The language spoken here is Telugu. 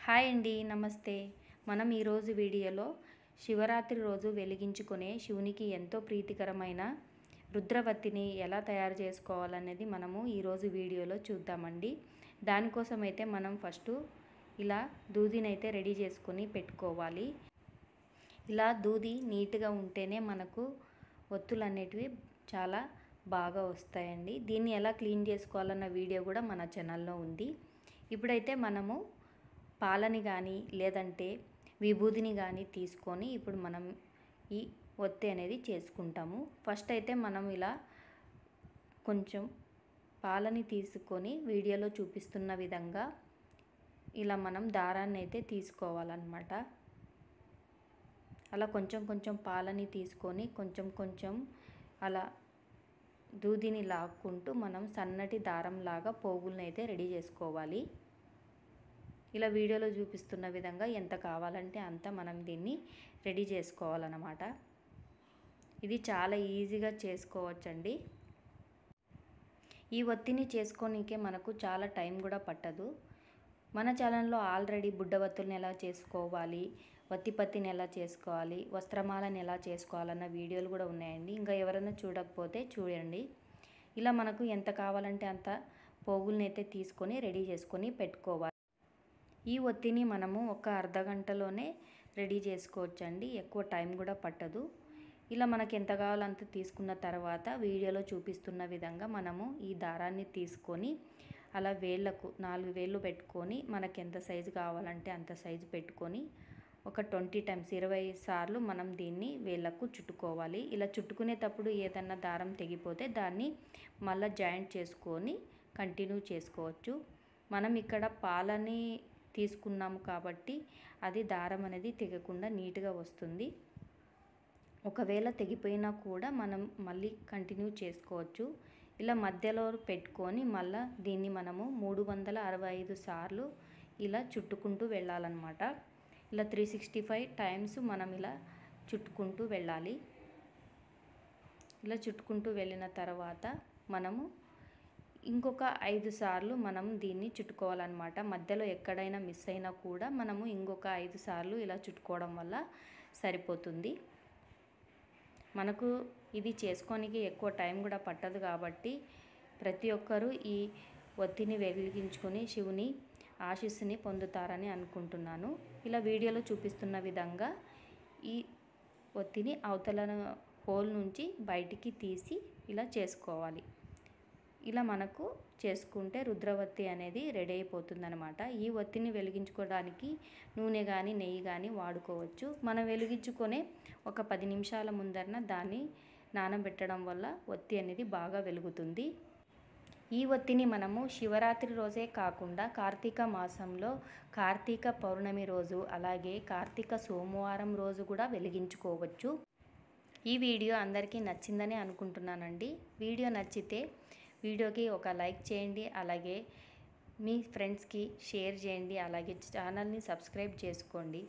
హాయ్ అండి, నమస్తే. మనం ఈరోజు వీడియోలో శివరాత్రి రోజు వెలిగించుకునే శివునికి ఎంతో ప్రీతికరమైన రుద్రవత్తిని ఎలా తయారు చేసుకోవాలనేది మనము ఈరోజు వీడియోలో చూద్దామండి. దానికోసం అయితే మనం ఫస్ట్ ఇలా దూదినైతే రెడీ చేసుకొని పెట్టుకోవాలి. ఇలా దూది నీట్గా ఉంటేనే మనకు ఒత్తులు అనేటివి చాలా బాగా వస్తాయండి. దీన్ని ఎలా క్లీన్ చేసుకోవాలన్న వీడియో కూడా మన ఛానల్లో ఉంది. ఇప్పుడైతే మనము పాలని కానీ లేదంటే విభూదిని కానీ తీసుకొని ఇప్పుడు మనం ఈ ఒత్తి అనేది చేసుకుంటాము. ఫస్ట్ అయితే మనం ఇలా కొంచెం పాలని తీసుకొని వీడియోలో చూపిస్తున్న విధంగా ఇలా మనం దారాన్ని అయితే తీసుకోవాలన్నమాట. అలా కొంచెం కొంచెం పాలని తీసుకొని కొంచెం అలా దూదిని లాక్కుంటూ మనం సన్నటి దారంలాగా పోగులను అయితే రెడీ చేసుకోవాలి. ఇలా వీడియోలో చూపిస్తున్న విధంగా ఎంత కావాలంటే అంత మనం దీన్ని రెడీ చేసుకోవాలన్నమాట. ఇది చాలా ఈజీగా చేసుకోవచ్చండి. ఈ ఒత్తిని చేసుకోనికే మనకు చాలా టైం కూడా పట్టదు. మన ఛానల్లో ఆల్రెడీ బుడ్డవత్తులను ఎలా చేసుకోవాలి, వత్తిపత్తిని ఎలా చేసుకోవాలి, వస్త్రమాలను ఎలా చేసుకోవాలన్న వీడియోలు కూడా ఉన్నాయండి. ఇంకా ఎవరైనా చూడకపోతే చూడండి. ఇలా మనకు ఎంత కావాలంటే అంత పోగుల్ని అయితే తీసుకొని రెడీ చేసుకొని పెట్టుకోవాలి. ఈ ఒత్తిని మనము ఒక అర్ధగంటలోనే రెడీ చేసుకోవచ్చండి. ఎక్కువ టైం కూడా పట్టదు. ఇలా మనకి ఎంత కావాలో అంత తీసుకున్న తర్వాత వీడియోలో చూపిస్తున్న విధంగా మనము ఈ దారాన్ని తీసుకొని అలా వేళ్ళకు 4 వేళ్ళు పెట్టుకొని మనకి ఎంత సైజు కావాలంటే అంత సైజు పెట్టుకొని ఒక 20 టైమ్స్ 20 సార్లు మనం దీన్ని వేళ్ళకు చుట్టుకోవాలి. ఇలా చుట్టుకునేటప్పుడు ఏదన్నా దారం తెగిపోతే దాన్ని మళ్ళీ జాయింట్ చేసుకొని కంటిన్యూ చేసుకోవచ్చు. మనం ఇక్కడ పాలని తీసుకున్నాము కాబట్టి అది దారం అనేది తెగకుండా నీట్గా వస్తుంది. ఒకవేళ తెగిపోయినా కూడా మనం మళ్ళీ కంటిన్యూ చేసుకోవచ్చు. ఇలా మధ్యలో పెట్టుకొని మళ్ళీ దీన్ని మనము 365 సార్లు ఇలా చుట్టుకుంటూ వెళ్ళాలన్నమాట. ఇలా 365 టైమ్స్ మనం ఇలా చుట్టుకుంటూ వెళ్ళాలి. ఇలా చుట్టుకుంటూ వెళ్ళిన తర్వాత మనము ఇంకొక 5 సార్లు మనం దీన్ని చుట్టుకోవాలన్నమాట. మధ్యలో ఎక్కడైనా మిస్ అయినా కూడా మనము ఇంకొక 5 సార్లు ఇలా చుట్టుకోవడం వల్ల సరిపోతుంది. మనకు ఇది చేసుకోనికి ఎక్కువ టైం కూడా పట్టదు కాబట్టి ప్రతి ఒక్కరూ ఈ ఒత్తిని వెలిగించుకొని శివుని ఆశీస్సుని పొందుతారని అనుకుంటున్నాను. ఇలా వీడియోలో చూపిస్తున్న విధంగా ఈ ఒత్తిని అవతల హోల్ నుంచి బయటికి తీసి ఇలా చేసుకోవాలి. ఇలా మనకు చేసుకుంటే రుద్రవత్తి అనేది రెడీ అయిపోతుందన్నమాట. ఈ ఒత్తిని వెలిగించుకోవడానికి నూనె కానీ నెయ్యి కానీ వాడుకోవచ్చు. మనం వెలిగించుకొనే ఒక 10 నిమిషాల ముందరన దాన్ని నానబెట్టడం వల్ల ఒత్తి అనేది బాగా వెలుగుతుంది. ఈ ఒత్తిని మనము శివరాత్రి రోజే కాకుండా కార్తీక మాసంలో కార్తీక పౌర్ణమి రోజు అలాగే కార్తీక సోమవారం రోజు కూడా వెలిగించుకోవచ్చు. ఈ వీడియో అందరికీ నచ్చిందని అనుకుంటున్నానండి. వీడియో నచ్చితే వీడియోకి ఒక లైక్ చేయండి, అలాగే మీ ఫ్రెండ్స్కి షేర్ చేయండి, అలాగే ఛానల్ని సబ్స్క్రైబ్ చేసుకోండి.